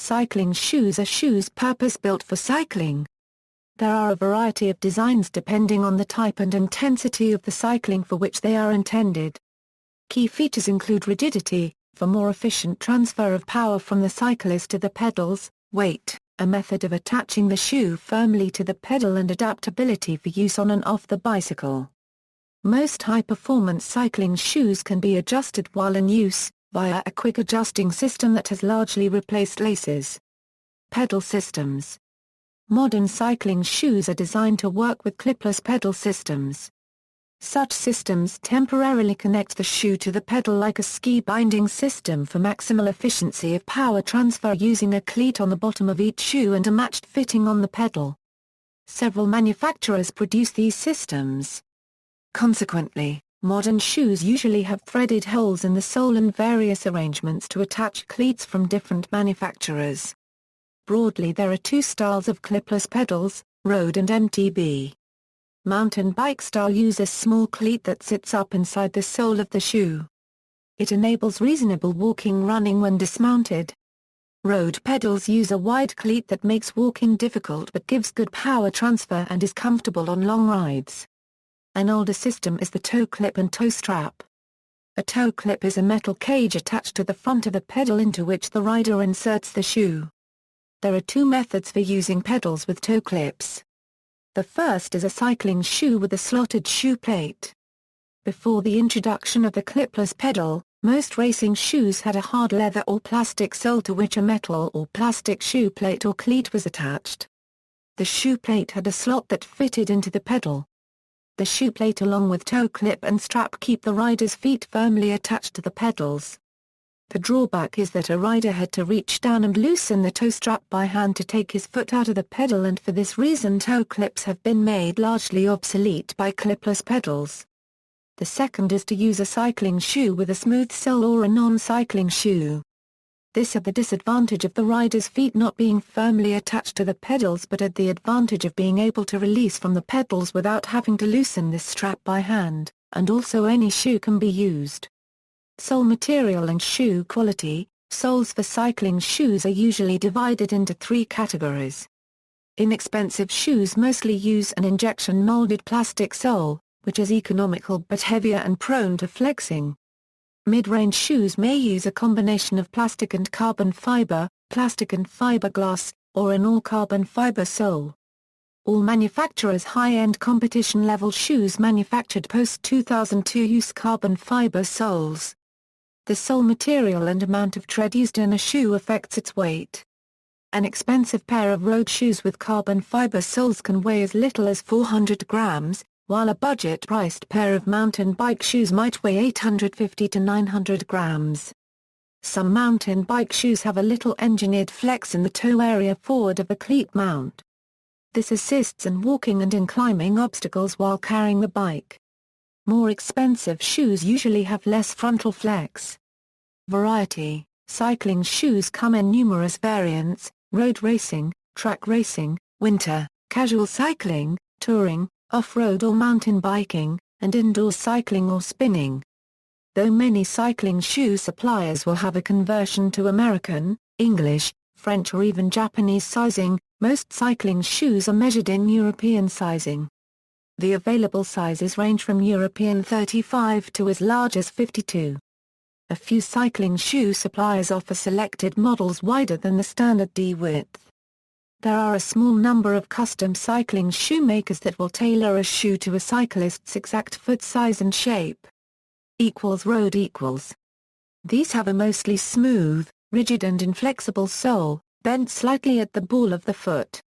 Cycling shoes are shoes purpose-built for cycling. There are a variety of designs depending on the type and intensity of the cycling for which they are intended. Key features include rigidity, for more efficient transfer of power from the cyclist to the pedals, weight, a method of attaching the shoe firmly to the pedal, and adaptability for use on and off the bicycle. Most high-performance cycling shoes can be adjusted while in use, via a quick adjusting system that has largely replaced laces. Pedal systems. Modern cycling shoes are designed to work with clipless pedal systems. Such systems temporarily connect the shoe to the pedal like a ski binding system for maximal efficiency of power transfer using a cleat on the bottom of each shoe and a matched fitting on the pedal. Several manufacturers produce these systems. Consequently, modern shoes usually have threaded holes in the sole and various arrangements to attach cleats from different manufacturers. Broadly, there are two styles of clipless pedals, road and MTB. Mountain bike style use a small cleat that sits up inside the sole of the shoe. It enables reasonable walking running when dismounted. Road pedals use a wide cleat that makes walking difficult but gives good power transfer and is comfortable on long rides. An older system is the toe clip and toe strap. A toe clip is a metal cage attached to the front of a pedal into which the rider inserts the shoe. There are two methods for using pedals with toe clips. The first is a cycling shoe with a slotted shoe plate. Before the introduction of the clipless pedal, most racing shoes had a hard leather or plastic sole to which a metal or plastic shoe plate or cleat was attached. The shoe plate had a slot that fitted into the pedal. The shoe plate along with toe clip and strap keep the rider's feet firmly attached to the pedals. The drawback is that a rider had to reach down and loosen the toe strap by hand to take his foot out of the pedal, and for this reason toe clips have been made largely obsolete by clipless pedals. The second is to use a cycling shoe with a smooth sole or a non-cycling shoe. This had the disadvantage of the rider's feet not being firmly attached to the pedals but had the advantage of being able to release from the pedals without having to loosen this strap by hand, and also any shoe can be used. Sole material and shoe quality. Soles for cycling shoes are usually divided into three categories. Inexpensive shoes mostly use an injection-molded plastic sole, which is economical but heavier and prone to flexing. Mid-range shoes may use a combination of plastic and carbon fiber, plastic and fiberglass, or an all-carbon fiber sole. All manufacturers' high-end competition-level shoes manufactured post-2002 use carbon fiber soles. The sole material and amount of tread used in a shoe affects its weight. An expensive pair of road shoes with carbon fiber soles can weigh as little as 400 grams, while a budget-priced pair of mountain bike shoes might weigh 850 to 900 grams. Some mountain bike shoes have a little engineered flex in the toe area forward of the cleat mount. This assists in walking and in climbing obstacles while carrying the bike. More expensive shoes usually have less frontal flex. Variety. Cycling shoes come in numerous variants: road racing, track racing, winter, casual cycling, touring, off-road or mountain biking, and indoor cycling or spinning. Though many cycling shoe suppliers will have a conversion to American, English, French or even Japanese sizing, most cycling shoes are measured in European sizing. The available sizes range from European 35 to as large as 52. A few cycling shoe suppliers offer selected models wider than the standard D width. There are a small number of custom cycling shoe makers that will tailor a shoe to a cyclist's exact foot size and shape. Road. These have a mostly smooth, rigid and inflexible sole, bent slightly at the ball of the foot.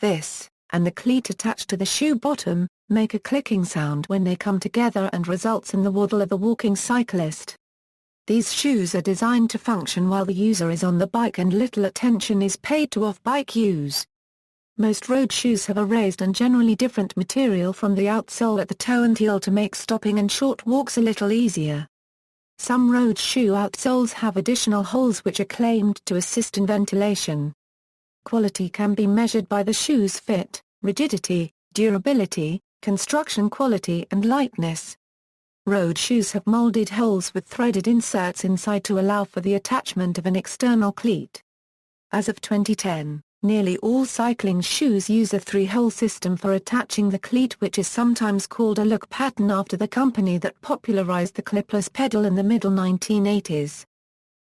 This, and the cleat attached to the shoe bottom, make a clicking sound when they come together and results in the waddle of the walking cyclist. These shoes are designed to function while the user is on the bike and little attention is paid to off-bike use. Most road shoes have a raised and generally different material from the outsole at the toe and heel to make stopping and short walks a little easier. Some road shoe outsoles have additional holes which are claimed to assist in ventilation. Quality can be measured by the shoe's fit, rigidity, durability, construction quality and lightness. Road shoes have molded holes with threaded inserts inside to allow for the attachment of an external cleat. As of 2010, nearly all cycling shoes use a three-hole system for attaching the cleat, which is sometimes called a look pattern after the company that popularized the clipless pedal in the middle 1980s.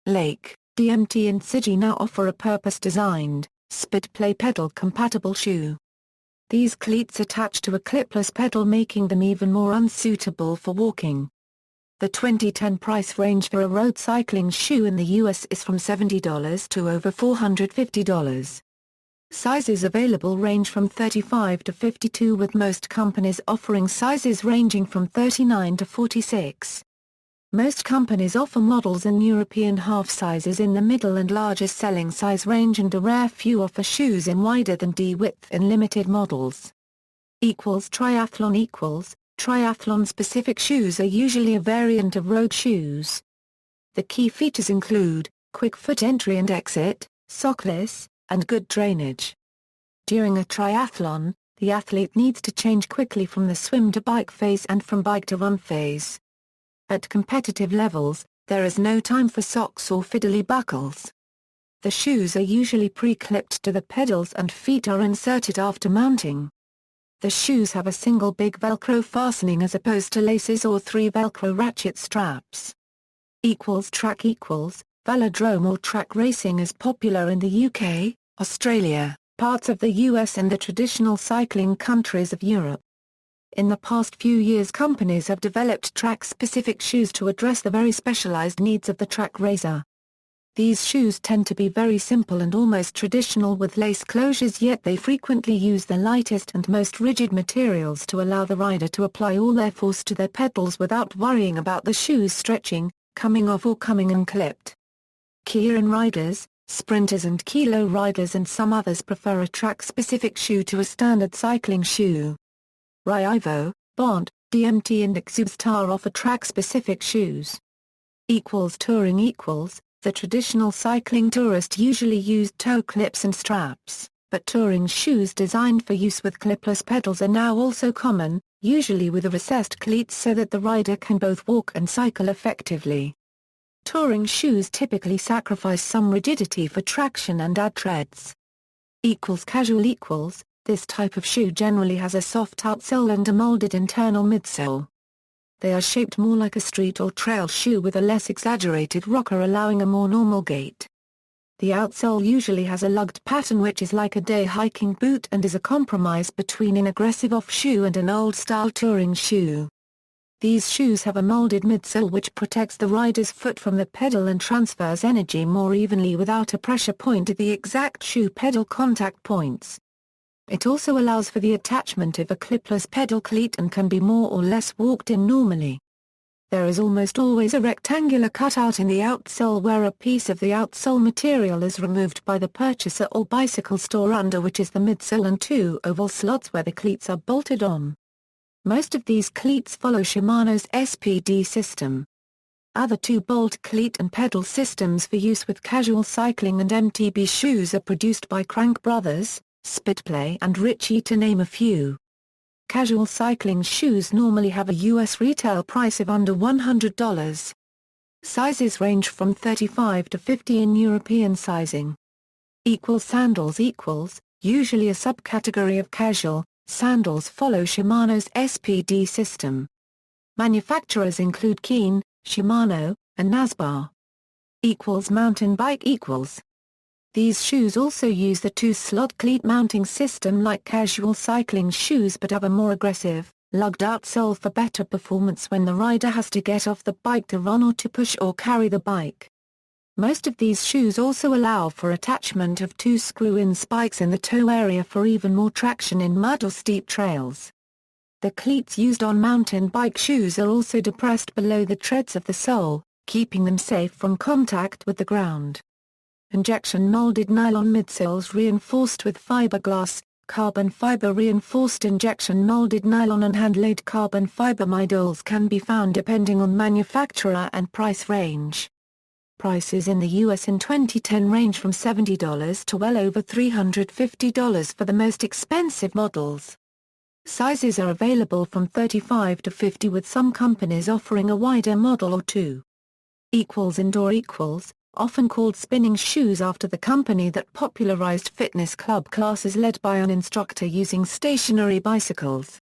Lake, DMT and Sigi now offer a purpose-designed, spit-play pedal-compatible shoe. These cleats attach to a clipless pedal, making them even more unsuitable for walking. The 2010 price range for a road cycling shoe in the US is from $70 to over $450. Sizes available range from 35 to 52, with most companies offering sizes ranging from 39 to 46. Most companies offer models in European half sizes in the middle and largest selling size range, and a rare few offer shoes in wider than D width in limited models. Triathlon Triathlon-specific shoes are usually a variant of road shoes. The key features include quick foot entry and exit, sockless, and good drainage. During a triathlon, the athlete needs to change quickly from the swim to bike phase and from bike to run phase. At competitive levels, there is no time for socks or fiddly buckles. The shoes are usually pre-clipped to the pedals and feet are inserted after mounting. The shoes have a single big Velcro fastening as opposed to laces or 3 Velcro ratchet straps. Track Velodrome or track racing is popular in the UK, Australia, parts of the US and the traditional cycling countries of Europe. In the past few years, companies have developed track-specific shoes to address the very specialized needs of the track racer. These shoes tend to be very simple and almost traditional with lace closures, yet they frequently use the lightest and most rigid materials to allow the rider to apply all their force to their pedals without worrying about the shoes stretching, coming off or coming unclipped. Keirin riders, sprinters and kilo riders and some others prefer a track-specific shoe to a standard cycling shoe. Raivo, Bont, DMT and Exubstar offer track-specific shoes. Touring The traditional cycling tourist usually used toe clips and straps, but touring shoes designed for use with clipless pedals are now also common, usually with a recessed cleats so that the rider can both walk and cycle effectively. Touring shoes typically sacrifice some rigidity for traction and add treads. Casual This type of shoe generally has a soft outsole and a molded internal midsole. They are shaped more like a street or trail shoe with a less exaggerated rocker, allowing a more normal gait. The outsole usually has a lugged pattern which is like a day hiking boot and is a compromise between an aggressive off-shoe and an old-style touring shoe. These shoes have a molded midsole which protects the rider's foot from the pedal and transfers energy more evenly without a pressure point at the exact shoe pedal contact points. It also allows for the attachment of a clipless pedal cleat and can be more or less walked in normally. There is almost always a rectangular cutout in the outsole where a piece of the outsole material is removed by the purchaser or bicycle store, under which is the midsole and 2 oval slots where the cleats are bolted on. Most of these cleats follow Shimano's SPD system. Other 2-bolt cleat and pedal systems for use with casual cycling and MTB shoes are produced by Crank Brothers, Spitplay and Ritchie, to name a few. Casual cycling shoes normally have a US retail price of under $100. Sizes range from 35 to 50 in European sizing. Sandals Usually a subcategory of casual, sandals follow Shimano's SPD system. Manufacturers include Keen, Shimano, and Nasbar. Mountain bike These shoes also use the 2-slot cleat mounting system like casual cycling shoes, but have a more aggressive, lugged outsole for better performance when the rider has to get off the bike to run or to push or carry the bike. Most of these shoes also allow for attachment of 2 screw-in spikes in the toe area for even more traction in mud or steep trails. The cleats used on mountain bike shoes are also depressed below the treads of the sole, keeping them safe from contact with the ground. Injection molded nylon midsoles reinforced with fiberglass, carbon fiber reinforced injection molded nylon and hand-laid carbon fiber midsoles can be found depending on manufacturer and price range. Prices in the US in 2010 range from $70 to well over $350 for the most expensive models. Sizes are available from 35 to 50, with some companies offering a wider model or two. Indoor often called spinning shoes after the company that popularized fitness club classes led by an instructor using stationary bicycles.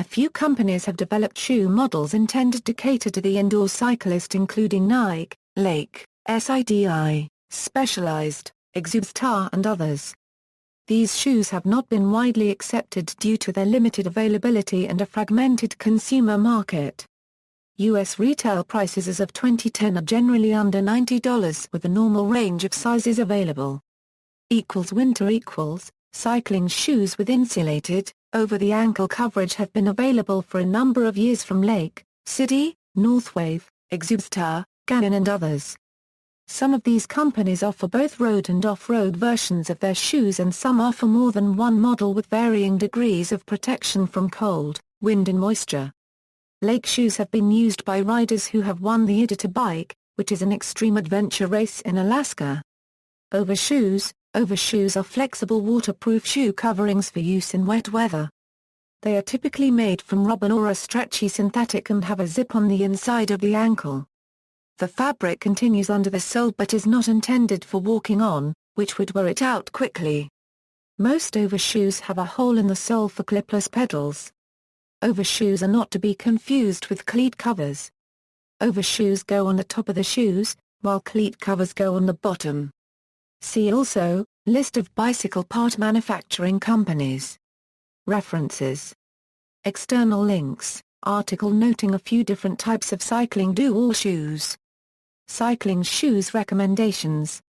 A few companies have developed shoe models intended to cater to the indoor cyclist, including Nike, Lake, SIDI, Specialized, Exubstar and others. These shoes have not been widely accepted due to their limited availability and a fragmented consumer market. U.S. retail prices as of 2010 are generally under $90 with a normal range of sizes available. Winter cycling shoes with insulated, over-the-ankle coverage have been available for a number of years from Lake, City, Northwave, Exubstar, Gannon and others. Some of these companies offer both road and off-road versions of their shoes, and some offer more than one model with varying degrees of protection from cold, wind and moisture. Lake shoes have been used by riders who have won the Idita Bike, which is an extreme adventure race in Alaska. Overshoes are flexible waterproof shoe coverings for use in wet weather. They are typically made from rubber or a stretchy synthetic and have a zip on the inside of the ankle. The fabric continues under the sole but is not intended for walking on, which would wear it out quickly. Most overshoes have a hole in the sole for clipless pedals. Overshoes are not to be confused with cleat covers. Overshoes go on the top of the shoes, while cleat covers go on the bottom. See also, List of bicycle part manufacturing companies. References. External links, article noting a few different types of cycling do-all shoes. Cycling shoes recommendations.